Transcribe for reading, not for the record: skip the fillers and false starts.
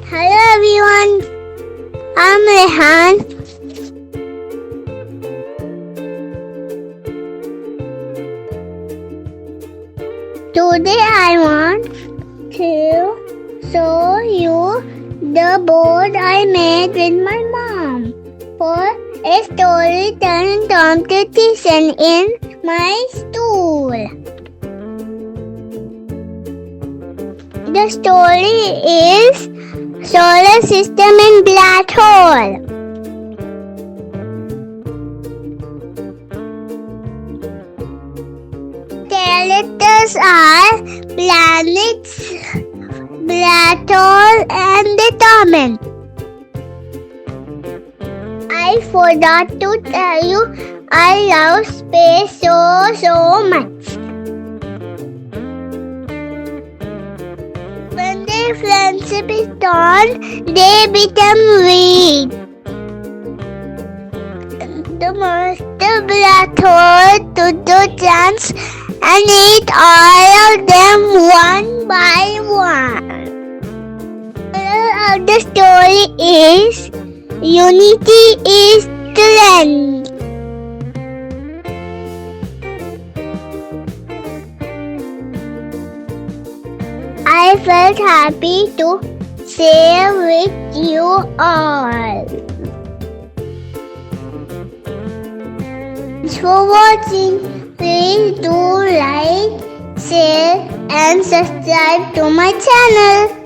Hello everyone, I'm Rehan. Today I want to show you the board I made with my mom for a storytelling competition in my school. The story is Solar System and Black Hole. Characters are planets, black hole, and the comet. I forgot to tell you I love space so much. When their friendship is gone, they become weak. The monster black hole took the chance and eat all of them one by one. The moral of the story is unity is strength. I felt happy to share with you all. Thanks for watching. Please do like, share and subscribe to my channel.